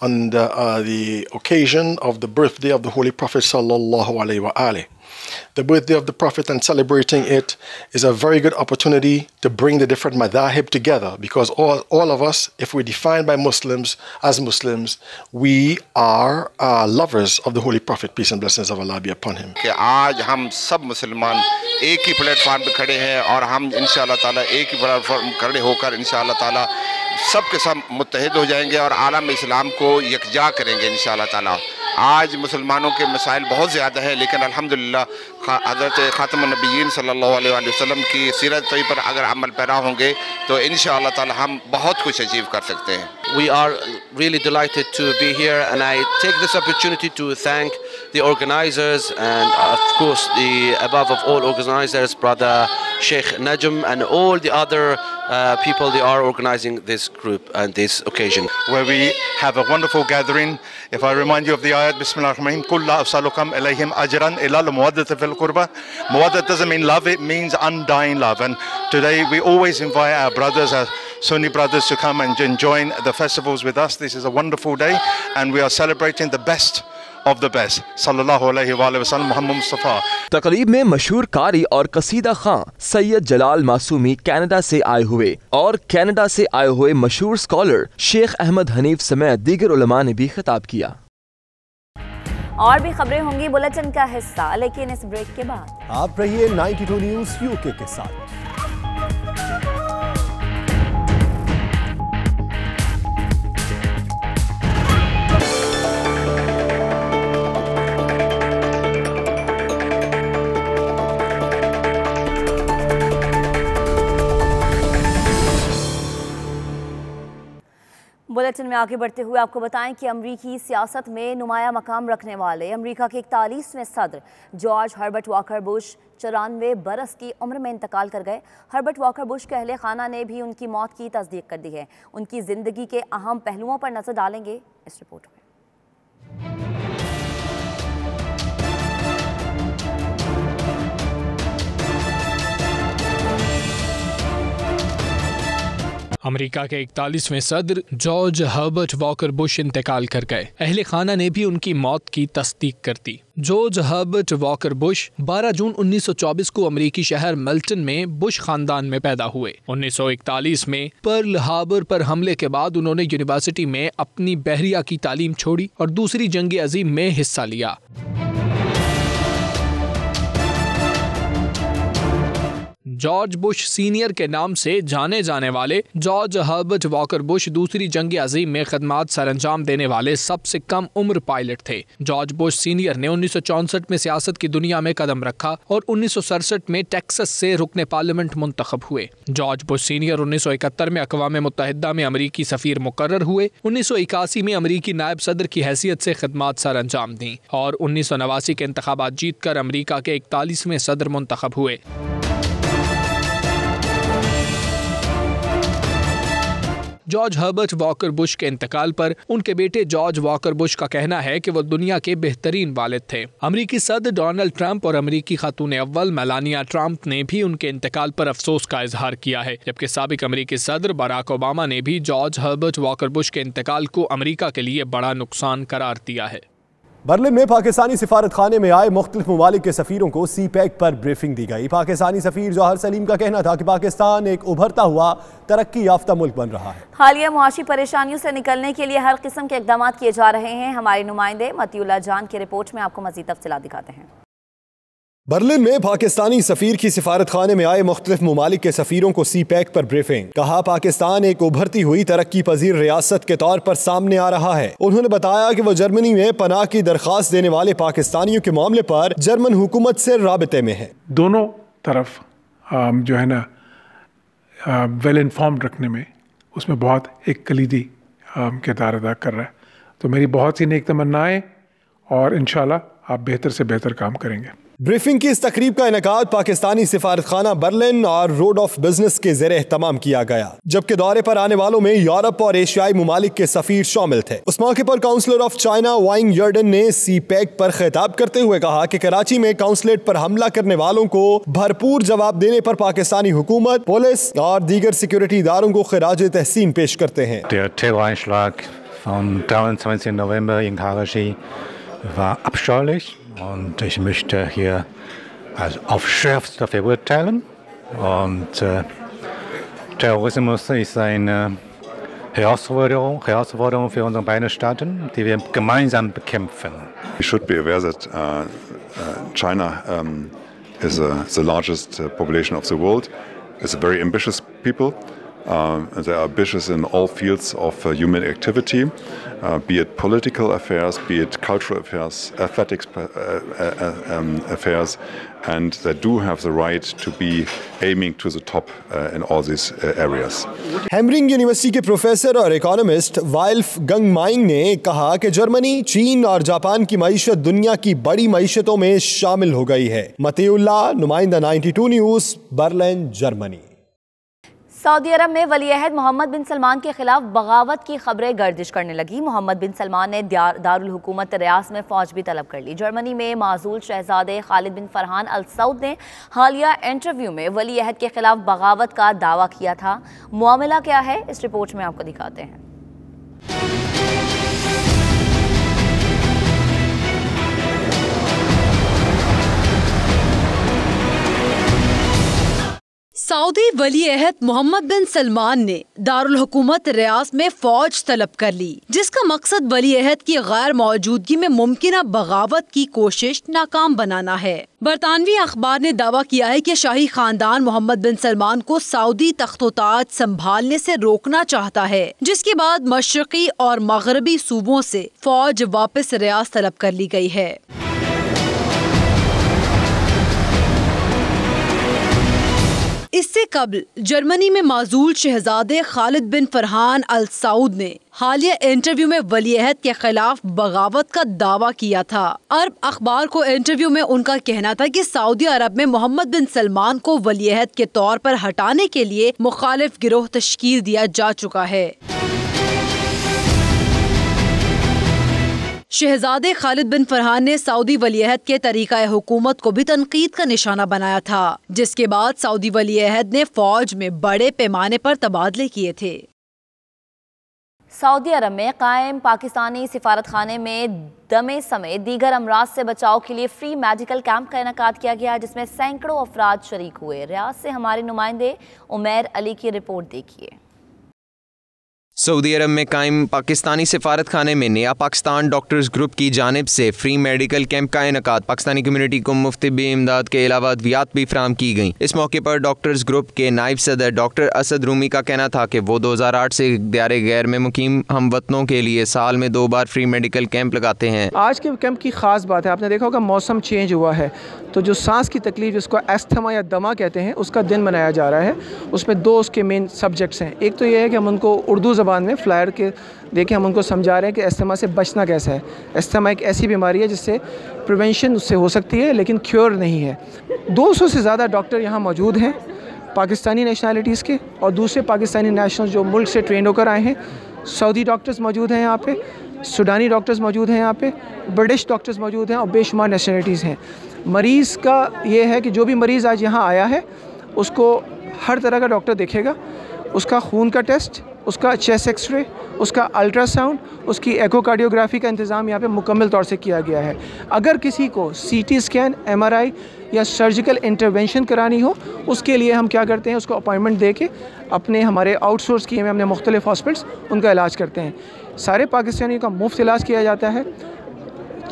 on the occasion of the birthday of the Holy Prophet sallallahu alaihi wa alihi. The birthday of the Prophet and celebrating it is a very good opportunity to bring the different madhahib together, because all of us, if we're defined by Muslims as Muslims, we are lovers of the Holy Prophet, peace and blessings of Allah be upon him. कि आज हम सब मुसलमान एक ही platform पे खड़े हैं और हम इंशाअल्लाह ताला एक ही प्लेटफार्म खड़े होकर इंशाअल्लाह ताला सब के सब मुत्तहिद हो जाएंगे और आलम इस्लाम को यकजा करेंगे इंशाअल्लाह ताला। आज मुसलमानों के मसाइल बहुत ज़्यादा है, लेकिन अल्हम्दुलिल्लाह हज़रत ख़ातमुन नबिय्यीन सल्लल्लाहु अलैहि वसल्लम की सीरत तौर पर अगर अमल पैरा होंगे तो इंशाअल्लाह ताला हम बहुत कुछ अचीव कर सकते हैं। We are really delighted to be here, and I take this opportunity to thank the organizers and of course the above of all organizers, brother Sheikh Najm, and all the other people they are organizing this group and this occasion, where we have a wonderful gathering. If I remind you of the ayat, Bismillah ar-Rahman ar-Rahim, Qul la as'alukum ilayhim ajran illa al-mawaddata fil qurba. Mawaddat doesn't mean love, it means undying love. And today we always invite our brothers, our Sunni brothers, to come and join the festivals with us. This is a wonderful day and we are celebrating the best of the best. सल्लल्लाहु अलैहि वसल्लम मोहम्मद मुस्तफ़ा। तकरीब में मशहूर कारी और कसीदा खां सैयद जलाल Masumi Canada से आए हुए और कनाडा से आए हुए मशहूर स्कॉलर शेख अहमद हनीफ समेत दीगर उलमा ने भी खिताब किया। और भी खबरें होंगी बुलेटिन का हिस्सा, लेकिन इस ब्रेक के बाद आप रहिए 92 न्यूज़ यूके के साथ। बुलेटिन में आगे बढ़ते हुए आपको बताएं कि अमरीकी सियासत में नुमाया मकाम रखने वाले अमरीका के 41वें सदर जॉर्ज हर्बर्ट वॉकर बुश 94 बरस की उम्र में इंतकाल कर गए। हर्बर्ट वॉकर बुश के अहले खाना ने भी उनकी मौत की तस्दीक कर दी है। उनकी जिंदगी के अहम पहलुओं पर नजर डालेंगे इस रिपोर्ट में। अमेरिका के 41वें सदर जॉर्ज हर्बर्ट वॉकर बुश इंतकाल कर गए। अहले खाना ने भी उनकी मौत की तस्दीक कर दी। जॉर्ज हर्बर्ट वॉकर बुश 12 जून 1924 को अमेरिकी शहर मिल्टन में बुश खानदान में पैदा हुए। 1941 में पर्ल हार्बर पर हमले के बाद उन्होंने यूनिवर्सिटी में अपनी बहरिया की तालीम छोड़ी और दूसरी जंग अजीम में हिस्सा लिया। जॉर्ज बुश सीनियर के नाम से जाने जाने वाले जॉर्ज हर्बर्ट वॉकर बुश दूसरी जंग अजीम में खदमात सरअंजाम देने वाले सबसे कम उम्र पायलट थे। जॉर्ज बुश सीनियर ने 1964 में सियासत की दुनिया में कदम रखा और 1967 में टेक्सास से रुकने पार्लियामेंट मुंतखब हुए। जॉर्ज बुश सीनियर 1971 में अक़वाम मुत्तहिदा में अमरीकी सफ़ीर मुकर्रर हुए। 1981 में अमरीकी नायब सदर की हैसियत से खदमात सरअंजाम दी और 1989 के इंतखाबात जीत कर अमरीका के 41वें सदर मुंतखब हुए। जॉर्ज हर्बर्ट वॉकर बुश के इंतकाल पर उनके बेटे जॉर्ज वॉकर बुश का कहना है कि वो दुनिया के बेहतरीन वालिद थे। अमेरिकी सदर डोनाल्ड ट्रंप और अमेरिकी खातून अव्वल मेलानिया ट्रंप ने भी उनके इंतकाल पर अफसोस का इजहार किया है, जबकि साबिक अमेरिकी सदर बराक ओबामा ने भी जॉर्ज हर्बर्ट वॉकर बुश के इंतकाल को अमेरिका के लिए बड़ा नुकसान करार दिया है। बर्लिन में पाकिस्तानी सिफारत खाने में आए मुख्तलिफ ममालिक के सफ़ीरों को सी पैक पर ब्रीफिंग दी गई। पाकिस्तानी सफ़ीर जौहर सलीम का कहना था कि पाकिस्तान एक उभरता हुआ तरक्की याफ्ता मुल्क बन रहा है। हालिया मुआशी परेशानियों से निकलने के लिए हर किस्म के इकदाम किए जा रहे हैं। हमारे नुमाइंदे मतियुल्लाह जान की रिपोर्ट में आपको मज़ीद तफसीलात दिखाते हैं। बर्लिन में पाकिस्तानी सफीर की सिफारत खाने में आए मुख्तलिफ ममालिक के सफीरों को CPEC पर ब्रीफिंग। कहा पाकिस्तान एक उभरती हुई तरक्की पजीर रियासत के तौर पर सामने आ रहा है। उन्होंने बताया कि वो जर्मनी में पनाह की दरख्वास्त देने वाले पाकिस्तानियों के मामले पर जर्मन हुकूमत से राबते में है। दोनों तरफ जो है ना वेल इन्फॉर्म्ड रखने में उसमें बहुत एक कलीदी किरदार अदा कर रहा है। तो मेरी बहुत सी नेक तमन्नाएं और इंशाल्लाह आप बेहतर से बेहतर काम करेंगे। ब्रीफिंग की इस तकरीब का इनेकाद पाकिस्तानी सिफारत खाना बर्लिन और रोड ऑफ बिजनेस के ज़ेरे एहतमाम किया गया, जबकि दौरे पर आने वालों में यूरोप और एशियाई ममालिक के सफीर शामिल थे। उस मौके पर काउंसलर ऑफ चाइना वाइंग यर्डन ने CPEC पर खिताब करते हुए कहा कि कराची में काउंसलेट पर हमला करने वालों को भरपूर जवाब देने पर पाकिस्तानी हुकूमत, पुलिस और दीगर सिक्योरिटी इदारों को खिराज तहसीन पेश करते हैं। Der Terroreinschlag vom 23. November in Karachi war abscheulich und ich möchte hier auf Schärfste verurteilen. Und Terrorismus ist eine Herausforderung für unsere beiden Staaten, die wir gemeinsam bekämpfen. We should be aware that China is the largest population of the world. It's a very ambitious people. They are ambitious in all fields of human activity, be it political affairs, be it cultural affairs, athletics affairs, and they do have the right to be aiming to the top in all these areas. हेमरिंग university के professor और economist वाल्फ गंगमाइंग ने कहा कि Germany, चीन और जापान की मईशत दुनिया की बड़ी मईशतों में शामिल हो गई है। मतीउल्लाह, नुमाइंदा 92 न्यूज़, बर्लिन, जर्मनी। सऊदी अरब में वली-ए-अहद मोहम्मद बिन सलमान के खिलाफ बगावत की खबरें गर्दिश करने लगी। मोहम्मद बिन सलमान ने दारुल हुकूमत रियास में फौज भी तलब कर ली। जर्मनी में माजूल शहजादे खालिद बिन फरहान अल सऊद ने हालिया इंटरव्यू में वली-ए-अहद के खिलाफ बगावत का दावा किया था। मामला क्या है, इस रिपोर्ट में आपको दिखाते हैं। सऊदी वली-ए-अहद मोहम्मद बिन सलमान ने दारुल हुकूमत रियास में फौज तलब कर ली, जिसका मकसद वली-ए-अहद की गैर मौजूदगी में मुमकिना बगावत की कोशिश नाकाम बनाना है। बरतानवी अखबार ने दावा किया है कि शाही खानदान मोहम्मद बिन सलमान को सऊदी तख्तो-ताज संभालने से रोकना चाहता है, जिसके बाद मशरकी और मगरबी सूबों से फौज वापस रियास तलब कर ली गई है। इससे कबल जर्मनी में माजूल शहजादे खालिद बिन फरहान अल सऊद ने हालिया इंटरव्यू में वली-ए-अहद के खिलाफ बगावत का दावा किया था। अरब अखबार को इंटरव्यू में उनका कहना था कि सऊदी अरब में मोहम्मद बिन सलमान को वली-ए-अहद के तौर पर हटाने के लिए मुखालिफ गिरोह तश्कील दिया जा चुका है। शहजादे खालिद बिन फरहान ने सऊदी वली-ए-अहद के तरीका हुकूमत को भी तनकीद का निशाना बनाया था, जिसके बाद सऊदी वली-ए-अहद ने फौज में बड़े पैमाने पर तबादले किए थे। सऊदी अरब में कायम पाकिस्तानी सिफारत खाने में दमे समेत दीगर अमराज से बचाव के लिए फ्री मेडिकल कैंप का इनेकाद किया गया, जिसमें सैकड़ों अफराद शरीक हुए। रियाद से हमारे नुमाइंदे उमैर अली की रिपोर्ट देखिए। सऊदी अरब में कायम पाकिस्तानी सिफारत खाने में नया पाकिस्तान डॉक्टर्स ग्रुप की जानिब से फ्री मेडिकल कैंप का इनेकाद पाकिस्तानी कम्युनिटी को मुफ्त तिब्बी इमदाद के अलावा अद्वियात भी फराहम की गई। इस मौके पर डॉक्टर्स ग्रुप के नायब सदर डॉक्टर असद रूमी का कहना था कि वो 2008 से दियारे गैर में मुकीम हमवतनों के लिए साल में 2 बार फ्री मेडिकल कैंप लगाते हैं। आज के कैंप की ख़ास बात है, आपने देखा होगा मौसम चेंज हुआ है, तो जो सांस की तकलीफ जिसको एस्थमा या दमा कहते हैं, उसका दिन मनाया जा रहा है। उसमें 2 उसके मेन सब्जेक्ट्स हैं। एक तो ये है कि हम उनको उर्दू ज़बान में फ्लायर के देखें, हम उनको समझा रहे हैं कि एस्थमा से बचना कैसा है। एस्थमा एक ऐसी बीमारी है जिससे प्रिवेंशन उससे हो सकती है लेकिन क्योर नहीं है। 200 से ज़्यादा डॉक्टर यहाँ मौजूद हैं पाकिस्तानी नेशनलिटीज़ के और दूसरे पाकिस्तानी नेशनल जो मुल्क से ट्रेन होकर आए हैं। सऊदी डॉक्टर्स मौजूद हैं यहाँ पे, सूडानी डॉक्टर्स मौजूद हैं यहाँ पे, ब्रिटिश डॉक्टर्स मौजूद हैं और बेशुमार नेशनलिटीज़ हैं। मरीज़ का ये है कि जो भी मरीज़ आज यहाँ आया है उसको हर तरह का डॉक्टर देखेगा, उसका खून का टेस्ट, उसका चेस्ट एक्सरे, उसका अल्ट्रासाउंड, उसकी एकोकार्डियोग्राफी का इंतज़ाम यहाँ पे मुकम्मल तौर से किया गया है। अगर किसी को CT स्कैन, MRI या सर्जिकल इंटरवेंशन करानी हो, उसके लिए हम क्या करते हैं, उसको अपॉइंटमेंट दे के अपने हमारे आउटसोर्स किए हुए हमने मुख्तलिफ हॉस्पिटल्स उनका इलाज करते हैं। सारे पाकिस्तानियों का मुफ्त इलाज किया जाता है।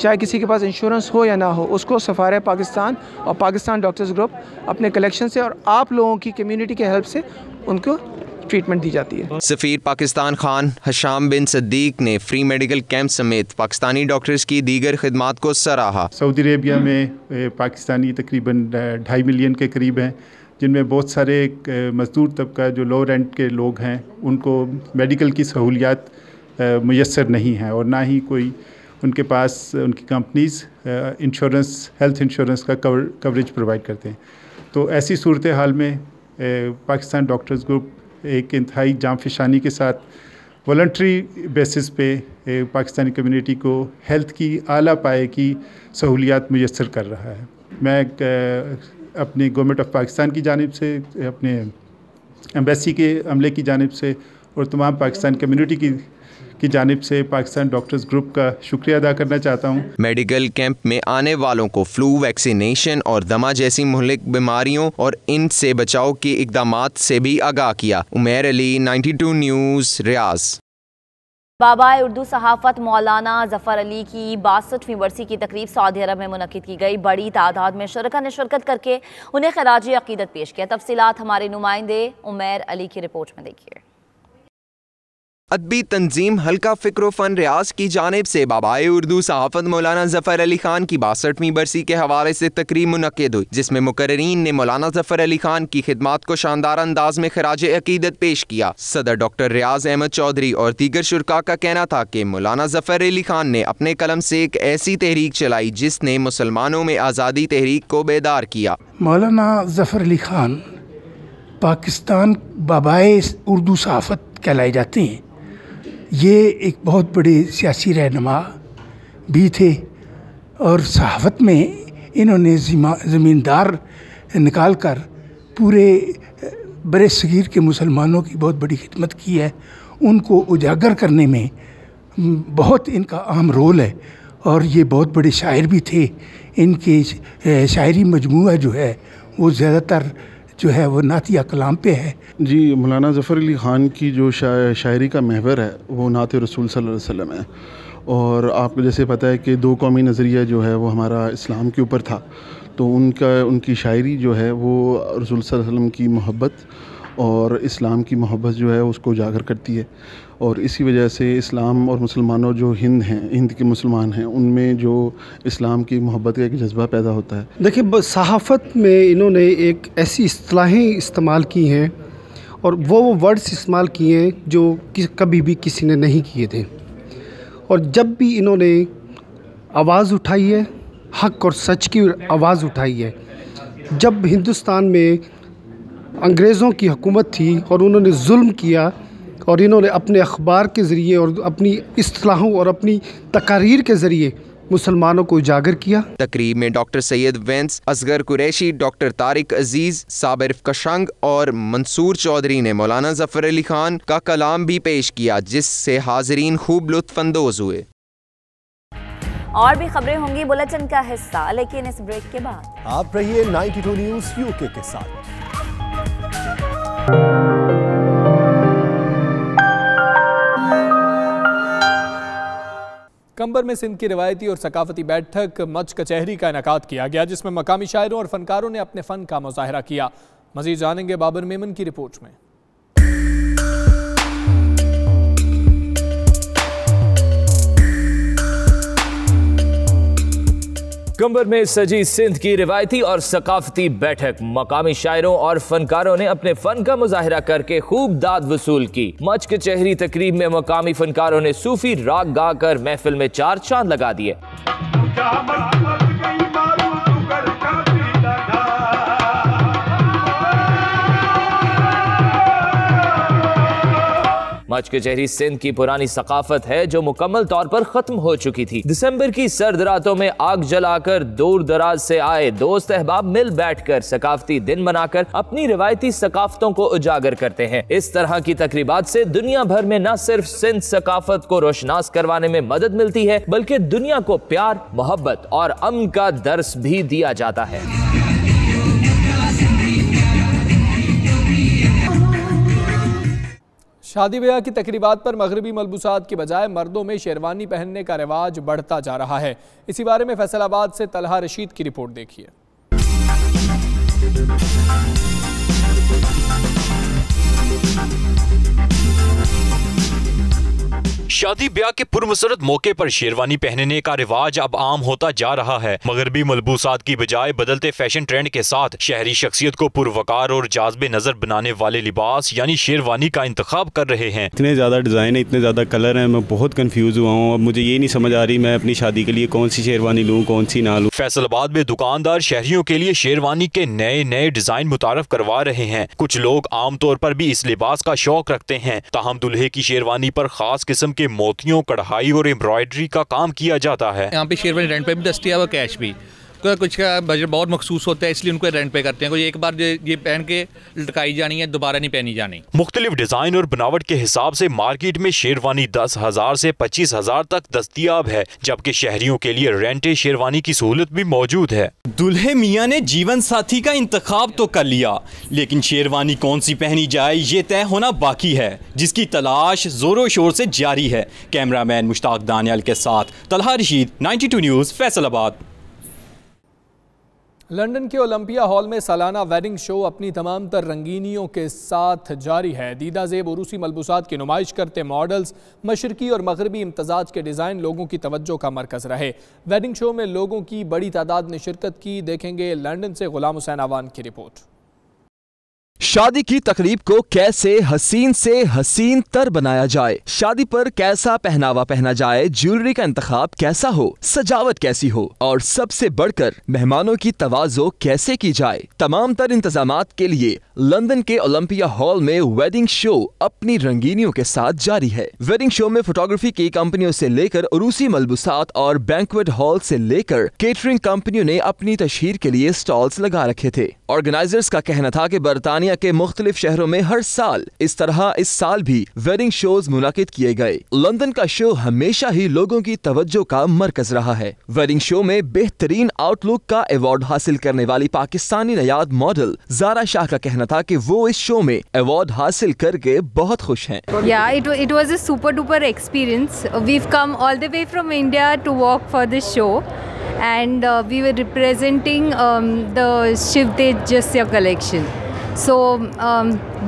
चाहे किसी के पास इंश्योरेंस हो या ना हो, उसको सफार पाकिस्तान और पाकिस्तान डॉक्टर्स ग्रुप अपने कलेक्शन से और आप लोगों की कम्युनिटी के हेल्प से उनको ट्रीटमेंट दी जाती है। सफ़ीर पाकिस्तान खान हशाम बिन सद्दीक ने फ्री मेडिकल कैंप समेत पाकिस्तानी डॉक्टर्स की दीगर खिदमात को सराहा। सऊदी अरेबिया में पाकिस्तानी तकरीबन 2.5 मिलियन के करीब हैं, जिनमें बहुत सारे मजदूर तबका जो लो रेंट के लोग हैं उनको मेडिकल की सहूलियात मुयस्सर नहीं हैं और ना ही कोई उनके पास उनकी कंपनीज़ इंश्योरेंस हेल्थ इंश्योरेंस का कवरेज प्रोवाइड करते हैं। तो ऐसी सूरत हाल में पाकिस्तान डॉक्टर्स ग्रुप एक इंतहाई जांफिशानी के साथ वॉलंटरी बेसिस पे पाकिस्तानी कम्युनिटी को हेल्थ की आला पाए की सहूलियात मुयस्सर कर रहा है। मैं अपनी गवर्नमेंट ऑफ पाकिस्तान की जानिब से, अपने एम्बेसी के अमले की जानिब से और तमाम पाकिस्तान कम्युनिटी की जानिब से पाकिस्तान डॉक्टर्स ग्रुप का शुक्रिया अदा करना चाहता हूँ। मेडिकल कैंप में आने वालों को फ्लू वैक्सीनेशन और दमा जैसी मुहलिक बीमारियों और इनसे बचाव के इक़दामात से भी आगाह किया। उमैर अली, 92 न्यूज़, रियाज। बाबा उर्दू सहाफ़त मौलाना ज़फ़र अली की 62वीं बरसी की तकरीब सऊदी अरब में मुनक़िद की गई। बड़ी तादाद में शुरका ने शिरकत करके उन्हें ख़राज अक़ीदत पेश किया। तफ़सीलात हमारे नुमाइंदे उमैर अली की रिपोर्ट में देखिए। अदबी तंजीम हल्का फ़िक्र फ़न रियाज की जानिब से बाबाए उर्दू सहाफ़त मौलाना ज़फ़र अली ख़ान की 62वीं बरसी के हवाले से तकरीब मुनक़िद हुई, जिसमें मुकर्रीन ने मौलाना ज़फ़र अली ख़ान की खिदमात को शानदार अंदाज में खराज अक़ीदत पेश किया। सदर डॉक्टर रियाज अहमद चौधरी और दीगर शुरका का कहना था कि मौलाना ज़फ़र अली ख़ान ने अपने कलम से एक ऐसी तहरीक चलाई जिसने मुसलमानों में आज़ादी तहरीक को बेदार किया। मौलाना ज़फ़र अली ख़ान पाकिस्तान बाबाए उर्दू सहाफ़त कहलाए जाते हैं। ये एक बहुत बड़े सियासी रहनुमा भी थे और सहाफ़त में इन्होंने ज़मींदार निकाल कर पूरे बरे सगीर के मुसलमानों की बहुत बड़ी खिदमत की है। उनको उजागर करने में बहुत इनका अहम रोल है और ये बहुत बड़े शायर भी थे। इनके शायरी मजमूआ जो है वो ज़्यादातर जो है वो नातिया कलाम पे है। जी, मौलाना ज़फ़र अली ख़ान की जो शायरी का महवर है वो नात रसूल सल्लल्लाहु अलैहि वसल्लम है और आपको जैसे पता है कि दो कौमी नज़रिया जो है वो हमारा इस्लाम के ऊपर था, तो उनकी शायरी जो है वो रसूल सल्लल्लाहु अलैहि वसल्लम की मोहब्बत और इस्लाम की मोहब्बत जो है उसको उजागर करती है और इसी वजह से इस्लाम और मुसलमानों जो हिंद के मुसलमान हैं उनमें जो इस्लाम की मोहब्बत का एक जज्बा पैदा होता है। देखिए, सहाफ़त में इन्होंने एक ऐसी इस्तिलाहें इस्तेमाल की हैं और वो वर्ड्स इस्तेमाल किए हैं जो कभी भी किसी ने नहीं किए थे और जब भी इन्होंने आवाज़ उठाई है, हक़ और सच की आवाज़ उठाई है। जब हिंदुस्तान में अंग्रेज़ों की हुकूमत थी और उन्होंने जुल्म किया और इन्होंने अपने अखबार के ज़रिए और अपनी इस्तिलाहों और अपनी तकारीर के ज़रिए मुसलमानों को उजागर किया। तकरीब में डॉक्टर सैयद वेंस, असगर कुरैशी, डॉक्टर तारिक अजीज़, साबिर कशंग और मंसूर चौधरी ने मौलाना ज़फ़र अली ख़ान का कलाम भी पेश किया, जिससे हाज़रीन खूब लुत्फ़अंदोज़ हुए। और भी खबरें होंगी बुलेटिन का हिस्सा, लेकिन इस ब्रेक के बाद आप रहिए 92 न्यूज़ यूके के साथ। कंबर में सिंध की रिवायती और सकाफती बैठक मच कचहरी का इनेकाद किया गया, जिसमें मकामी शायरों और फनकारों ने अपने फ़न का मुजाहरा किया। मज़ीद जानेंगे बाबर मेमन की रिपोर्ट में। कंबर में सजी सिंध की रिवायती और सकाफती बैठक, मकामी शायरों और फनकारों ने अपने फन का मुजाहिरा करके खूब दाद वसूल की। मच कचहरी तकरीब में मकामी फनकारों ने सूफी राग गाकर महफिल में चार चांद लगा दिए। मच कचहरी सिंध की पुरानी सकाफत है जो मुकम्मल तौर पर खत्म हो चुकी थी। दिसंबर की सर्द रातों में आग जलाकर दूर दराज से आए दोस्त अहबाब मिल बैठकर सकाफती दिन मनाकर अपनी रिवायती सकाफतों को उजागर करते हैं। इस तरह की तकरीबात से दुनिया भर में न सिर्फ सिंध सकाफत को रोशनास करवाने में मदद मिलती है, बल्कि दुनिया को प्यार, मोहब्बत और अमन का दर्स भी दिया जाता है। शादी ब्याह की तकरीबात पर मगरबी मलबूसात की बजाय मर्दों में शेरवानी पहनने का रिवाज बढ़ता जा रहा है। इसी बारे में फैसलाबाद से तलहा रशीद की रिपोर्ट देखिए। शादी ब्याह के पुरमसरत मौके पर शेरवानी पहनने का रिवाज अब आम होता जा रहा है। मगरबी मलबूसात की बजाय बदलते फैशन ट्रेंड के साथ शहरी शख्सियत को पुरवकार और जाज़बे नजर बनाने वाले लिबास यानी शेरवानी का इंतखाब कर रहे हैं। इतने ज़्यादा डिज़ाइन है, इतने ज़्यादा कलर हैं, मैं बहुत कंफ्यूज हुआ हूँ। अब मुझे ये नहीं समझ आ रही मैं अपनी शादी के लिए कौन सी शेरवानी लूँ, कौन सी ना लूँ। फैसलाबाद में दुकानदार शहरियों के लिए शेरवानी के नए नए डिजाइन मुतारफ करवा रहे हैं। कुछ लोग आमतौर पर भी इस लिबास का शौक रखते हैं, ताहम दुल्हे की शेरवानी पर खास किस्म के मोतियों, कढ़ाई और एम्ब्रॉयडरी का काम किया जाता है। यहाँ पे शेरवानी रेंट पे भी दस्तियाब है, कैश भी। कुछ का बजट बहुत मखसूस होता है, इसलिए उनको रेंट पे करते हैं। कोई एक बार ये पहन के लटकाई जानी है, दोबारा नहीं पहनी जानी। मुख्तलिफ डिजाइन और बनावट के हिसाब से मार्केट में शेरवानी 10,000 से 25,000 तक दस्तियाब है, जबकि शहरियों के लिए रेंटे शेरवानी की सहूलत भी मौजूद है। दुल्हे मियाँ ने जीवन साथी का इंतखाब तो कर लिया, लेकिन शेरवानी कौन सी पहनी जाए ये तय होना बाकी है, जिसकी तलाश जोरों शोर से जारी है। कैमरामैन मुश्ताक दानियाल के साथ तलहा रशीद, 92 न्यूज़, फैसलाबाद। लंदन के ओलंपिया हॉल में सालाना वेडिंग शो अपनी तमाम तर रंगीनियों के साथ जारी है। दीदा ज़ेब उरूसी मलबूसात की नुमाइश करते मॉडल्स, मशरकी और मगरबी इम्तजाज के डिज़ाइन लोगों की तवज्जो का मरकज़ रहे। वेडिंग शो में लोगों की बड़ी तादाद ने शिरकत की। देखेंगे लंदन से गुलाम हुसैन आवान की रिपोर्ट। शादी की तकरीब को कैसे हसीन से हसीन तर बनाया जाए, शादी पर कैसा पहनावा पहना जाए, ज्वेलरी का इंतखाब कैसा हो, सजावट कैसी हो और सबसे बढ़कर मेहमानों की तवाज़ो कैसे की जाए, तमाम तर इंतजामात के लिए लंदन के ओलंपिया हॉल में वेडिंग शो अपनी रंगीनियों के साथ जारी है। वेडिंग शो में फोटोग्राफी की कंपनियों से लेकर उरूसी मलबूसात और बैंक्वेट हॉल से लेकर केटरिंग कंपनियों ने अपनी तशहीर के लिए स्टॉल्स लगा रखे थे। ऑर्गेनाइजर्स का कहना था कि बरतानिया के मुख्तलिफ शहरों में हर साल इस तरह इस साल भी वेडिंग शोज मुनाकिद किए गए। लंदन का शो हमेशा ही लोगों की तवज्जो का मरकज रहा है। वेडिंग शो में बेहतरीन आउटलुक का अवार्ड हासिल करने वाली पाकिस्तानी नयाद मॉडल ज़ारा शाह का कहना था कि वो इस शो में अवार्ड हासिल करके बहुत खुश हैं। Yeah, it was a super duper experience. We've come all the way from India to walk for this show. And we were representing the Shiv Tejasya collection. So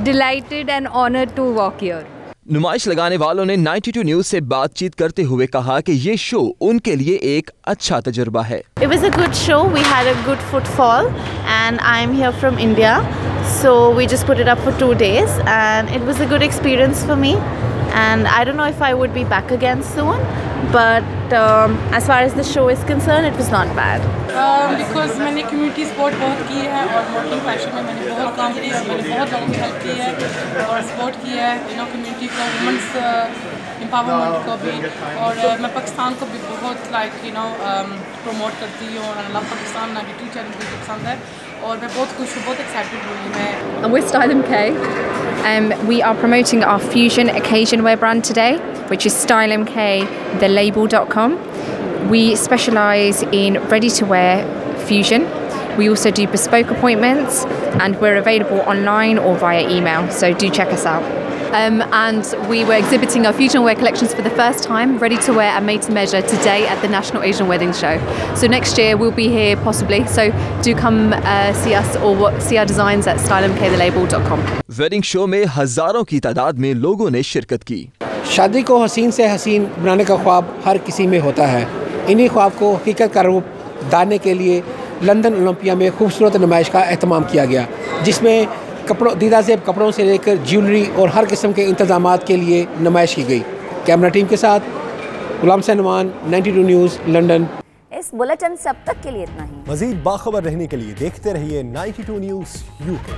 delighted and honored to walk here. नुमाइश लगाने वालों ने 92 news से बातचीत करते हुए कहा कि ये शो उनके लिए एक अच्छा तजुर्बा है। It was a good show. We had a good footfall, and I'm here from India, so we just put it up for 2 days, and it was a good experience for me. And I don't know if I would be back again soon, but as far as the show is concerned, it was not bad. Because मैंने community support बहुत की है और modelling fashion में मैंने बहुत काम किया है, मैंने बहुत लोगों की हेल्प की है और सपोर्ट किया है कम्युनिटी को, वुमेंस एम्पावरमेंट को भी, और मैं पाकिस्तान को भी बहुत प्रमोट करती हूँ और अल्लाह पाकिस्तान 92 चैनल भी पसंद है और मैं बहुत खुश हूँ, बहुत एक्साइटेड हूँ मैं। And we're Style MK. We are promoting our fusion occasion wear brand today, which is stylemkthelabel.com. We specialise in ready-to-wear fusion. We also do bespoke appointments, and we're available online or via email, so do check us out. And we were exhibiting our fusion wear collections for the first time, ready to wear and made to measure, today at the National Asian Wedding Show. So next year we'll be here possibly, so do come see us or see our designs at stylemkthelabel.com. Wedding show में हजारों की तादाद में लोगों ने शिरकत की। शादी को हसीन से हसीन बनाने का ख्वाब हर किसी में होता है। इन्हीं ख्वाब को हकीकत का रूप दाने के लिए लंदन ओलंपिया में खूबसूरत नुमाइश का एहतमाम किया गया, जिसमें दीदा ज़ेब कपड़ों से लेकर ज्वेलरी और हर किस्म के इंतजामात के लिए नुमाइश की गई। कैमरा टीम के साथ गुलाम हुसैन आवान, 92 न्यूज़, लंदन। इस बुलेटिन से अब तक के लिए इतना ही। मज़ीद बाखबर रहने के लिए देखते रहिए 92 न्यूज़ UK।